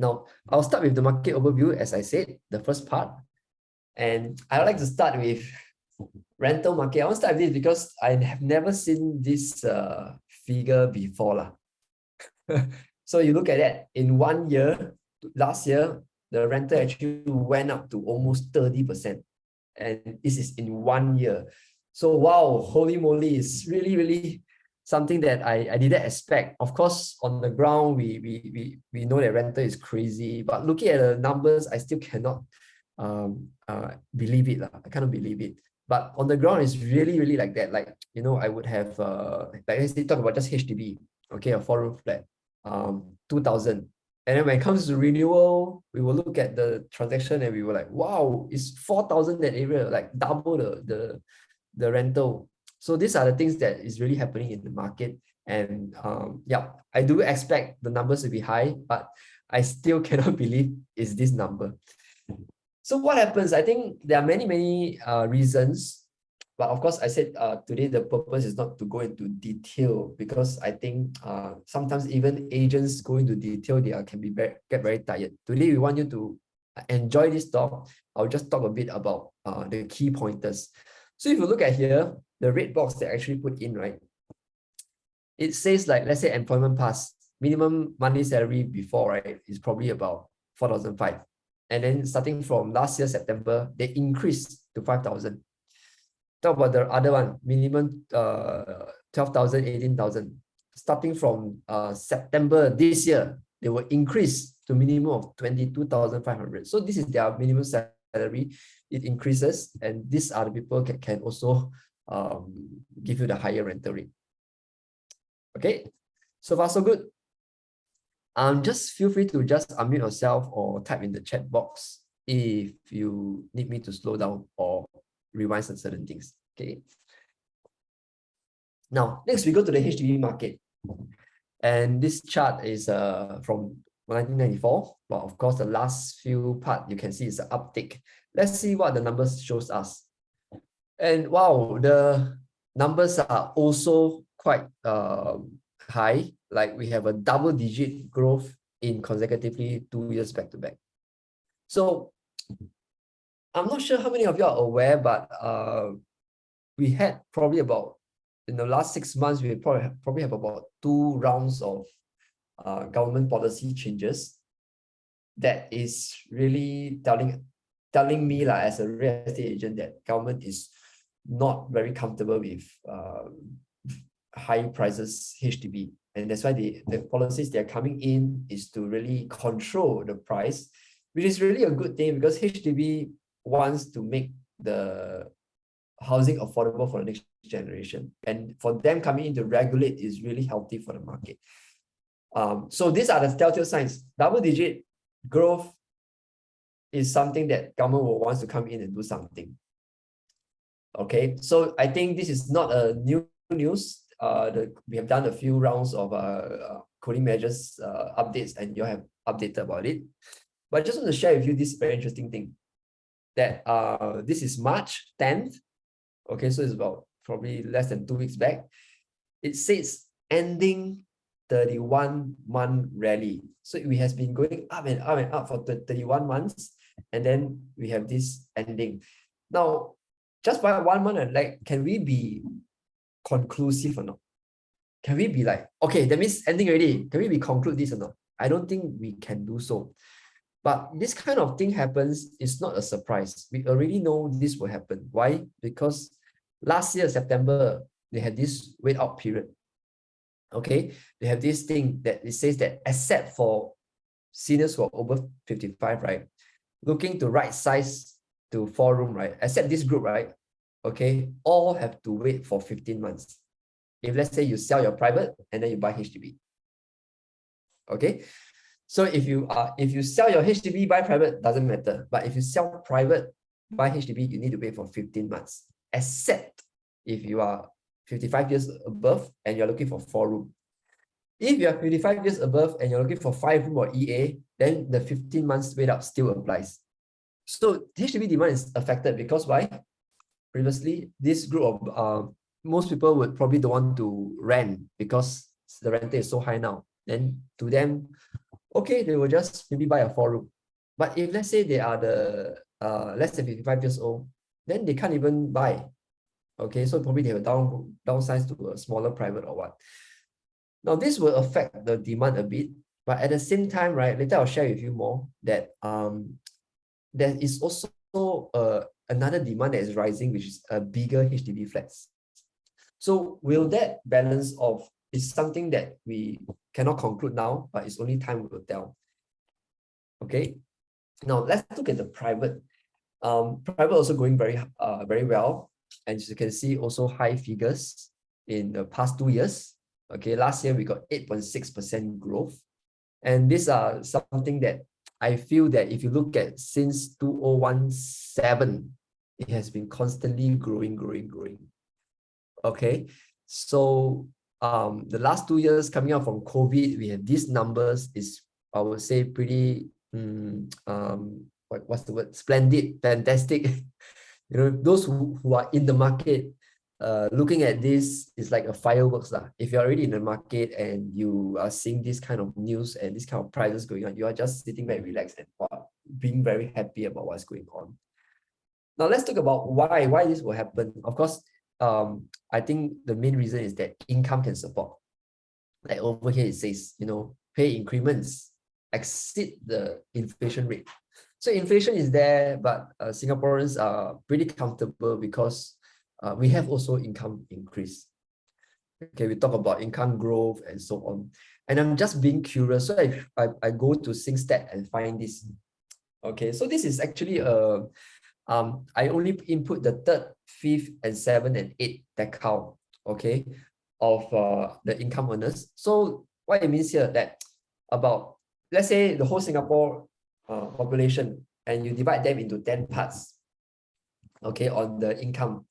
Now, I'll start with the market overview, as I said, the first part. And I would like to start with rental market. I want to start with this because I have never seen this figure before. So you look at that, in 1 year, last year, the rental actually went up to almost 30%. And this is in 1 year. So wow, holy moly, it's really, really something that I didn't expect. Of course, on the ground, we know that rental is crazy, but looking at the numbers, I still cannot believe it. I cannot believe it. But on the ground, it's really, really like that. Like, you know, I would have, like let's talk about just HDB, okay, a 4-room flat, 2,000. And then when it comes to renewal, we will look at the transaction and we were like, wow, it's 4,000 that area, like double the rental. So these are the things that is really happening in the market. And yeah, I do expect the numbers to be high, but I still cannot believe it's this number. So what happens? I think there are many reasons, but of course I said today the purpose is not to go into detail, because I think sometimes even agents go into detail, they can get very tired. Today we want you to enjoy this talk. I'll just talk a bit about the key pointers. So if you look at here, the red box they actually put in, right? It says, like, let's say employment pass, minimum monthly salary before, right, is probably about 4,500. And then starting from last year, September, they increased to 5,000. Talk about the other one, minimum 12,000, 18,000. Starting from September this year, they will increase to minimum of 22,500. So this is their minimum salary. It increases, and these are the people can also give you the higher rental rate. Okay, so far so good. Just feel free to just unmute yourself or type in the chat box if you need me to slow down or rewind some certain things. Okay. Now, next we go to the HDB market. And this chart is from 1994. But of course, the last few part you can see is an uptick. Let's see what the numbers shows us. And wow, the numbers are also quite high. Like we have a double-digit growth in consecutively 2 years back to back. So I'm not sure how many of you are aware, but we had probably about, in the last 6 months, we probably have about 2 rounds of government policy changes that is really telling me, like, as a real estate agent, that government is not very comfortable with high prices HDB. And that's why the policies that are coming in is to really control the price, which is really a good thing, because HDB wants to make the housing affordable for the next generation. And for them coming in to regulate is really healthy for the market. So these are the telltale signs. Double-digit growth is something that government will want to come in and do something. Okay, so I think this is not a new news. We have done a few rounds of cooling measures updates, and you have updated about it. But I just want to share with you this very interesting thing, that this is March 10th. Okay, so it's about probably less than 2 weeks back. It says ending 31-month rally. So it has been going up and up and up for 31 months, and then we have this ending. Now, just by 1 month, like, can we be conclusive or not? Can we be like, okay, that means ending already? Can we conclude this or not? I don't think we can do so. But this kind of thing happens, it's not a surprise. We already know this will happen. Why? Because last year, September, they had this wait out period. Okay, they have this thing that it says that except for seniors who are over 55, right, looking to right size to 4-room, right, except this group, right, okay, all have to wait for 15 months. If let's say you sell your private and then you buy HDB. Okay, so if you sell your HDB, buy private, doesn't matter. But if you sell private, buy HDB, you need to wait for 15 months, except if you are 55 years above and you're looking for 4-room. If you are 55 years above and you're looking for 5-room or EA, then the 15 months wait out still applies. So HDB demand is affected because why? Previously, this group of most people would probably don't want to rent because the rental is so high now. Then to them, okay, they will just maybe buy a 4-room. But if let's say they are the less than 55 years old, then they can't even buy. Okay, so probably they will downsize to a smaller private or what. Now this will affect the demand a bit, but at the same time, right, later I'll share with you more that there is also another demand that is rising, which is a bigger HDB flats. So will that balance off is something that we cannot conclude now, but it's only time will tell. Okay, now let's look at the private. Private also going very well, and as you can see, also high figures in the past 2 years. Okay, last year we got 8.6% growth, and these are something that I feel that if you look at since 2017, it has been constantly growing. Okay, so the last 2 years coming out from COVID, we have these numbers is, I would say, pretty what's the word? Splendid, fantastic. You know, those who are in the market, looking at this is like a fireworks lah. If you're already in the market and you are seeing this kind of news and this kind of prices going on, you are just sitting back, relaxed, and being very happy about what's going on. Now let's talk about why this will happen. Of course, I think the main reason is that income can support. Like over here it says, you know, pay increments exceed the inflation rate. So inflation is there, but Singaporeans are pretty comfortable because we have also income increase. Okay, we talk about income growth and so on. And I'm just being curious, so I go to SingStat and find this. Okay, so this is actually I only input the 3rd, 5th, and 7th and 8th decile, okay, of the income earners. So what it means here that about, let's say the whole Singapore population, and you divide them into 10 parts, okay, on the income.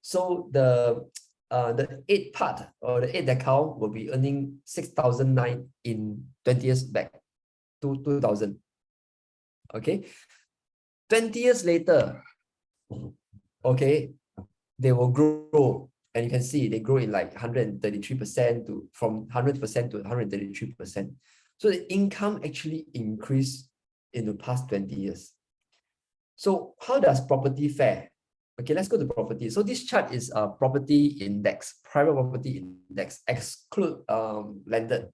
So the 8th part or the 8th decile will be earning 6,009 in 20 years back to 2000. Okay, 20 years later, okay, they will grow, and you can see they grow in like 133% to from 100% to 133%. So the income actually increased in the past 20 years. So how does property fare? Okay, let's go to property. So this chart is a property index, private property index, exclude landed.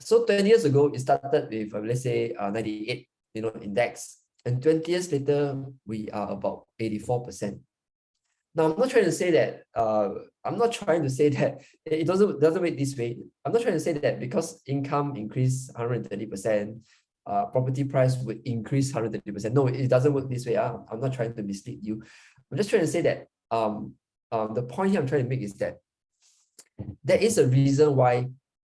So 20 years ago, it started with let's say 98, you know, index, and 20 years later, we are about 84%. Now, I'm not trying to say that it doesn't work this way. I'm not trying to say that because income increased 130%, property price would increase 130%. No, it doesn't work this way. I'm not trying to mislead you. I'm just trying to say that the point here I'm trying to make is that there is a reason why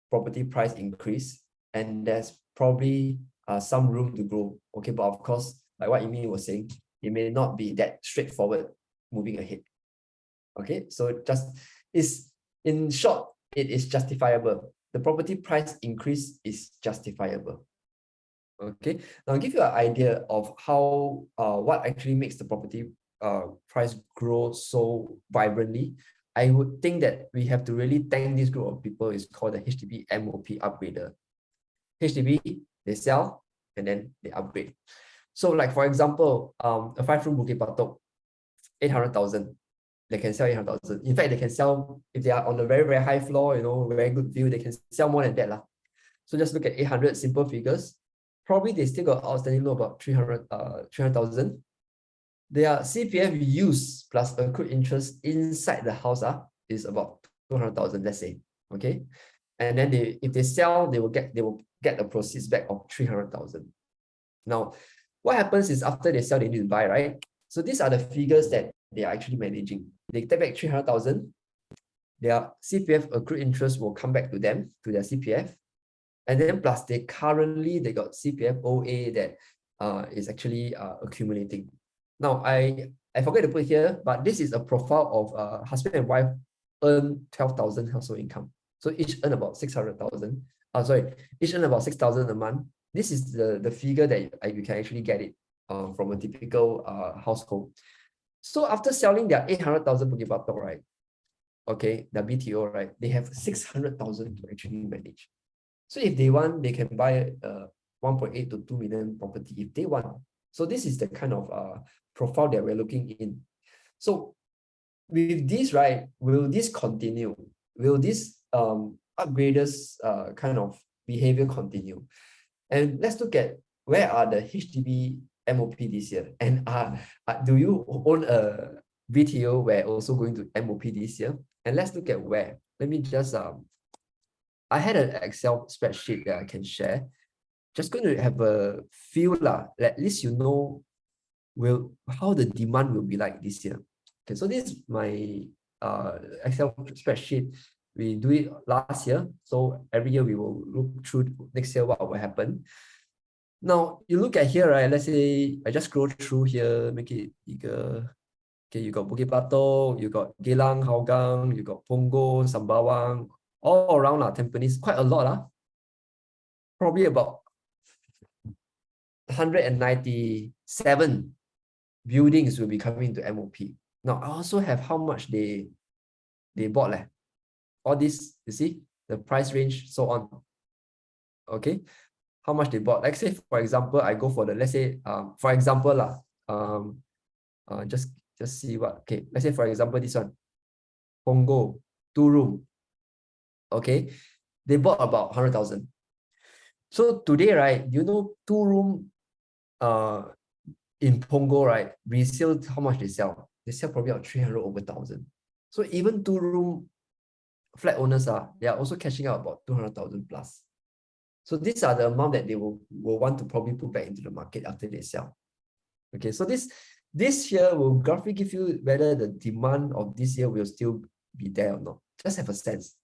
property price increase, and there's probably some room to grow. Okay, but of course, like what Amy was saying, it may not be that straightforward moving ahead. Okay, so in short, it is justifiable. The property price increase is justifiable. Okay, now I'll give you an idea of how what actually makes the property price grow so vibrantly. I would think that we have to really thank this group of people. It's called the HDB MOP upgrader. HDB, they sell and then they upgrade. So like for example, a 5-room Bukit Batok, 800,000. They can sell 800,000. In fact, they can sell, if they are on a very, very high floor, you know, very good view, they can sell more than that. So just look at 800 simple figures. Probably they still got outstanding loan about 300,000. Their CPF use plus accrued interest inside the house is about 200,000, let's say. Okay. And then if they sell, they will get the proceeds back of 300,000. Now, what happens is after they sell, they need to buy, right? So these are the figures that they are actually managing. They take back 300,000. Their CPF accrued interest will come back to them, to their CPF. And then plus they got CPF OA that is actually accumulating. Now, I forgot to put here, but this is a profile of husband and wife earn 12,000 household income. So each earn about 600,000. Each earn about 6,000 a month. This is the figure that you can actually get it from a typical household. So after selling their 800,000 Bukit Batok, right? Okay, the BTO, right? They have 600,000 to actually manage. So if they want, they can buy 1.8 to 2 million property if they want. So this is the kind of profile that we're looking in. So with this, right, will this continue? Will this upgraders kind of behavior continue? And let's look at where are the HDB MOP this year? And do you own a BTO where also going to MOP this year? And let's look at where. Let me just I had an Excel spreadsheet that I can share. Just going to have a feel at least you know how the demand will be like this year. Okay, so this is my Excel spreadsheet. We do it last year, so every year we will look through next year what will happen. Now you look at here, right? Let's say I just scroll through here, make it bigger. Okay, you got Bukit Batok, you got Geylang, Hougang, you got Punggol, Sembawang, all around Tampines, quite a lot. Probably about 197 buildings will be coming to MOP. Now I also have how much they bought. All this, you see, the price range, so on. Okay, how much they bought. Like say, for example, I go for the, let's say, for example, just see what, okay, let's say, for example, this one, Punggol, 2-room. Okay, they bought about 100,000. So today, right, you know, 2-room in Punggol, right, resale, how much they sell? They sell probably about 300 over 1,000. So even 2-room flat owners they are also cashing out about 200,000 plus. So these are the amount that they will want to probably put back into the market after they sell. Okay, so this here will graphically give you whether the demand of this year will still be there or not. Just have a sense.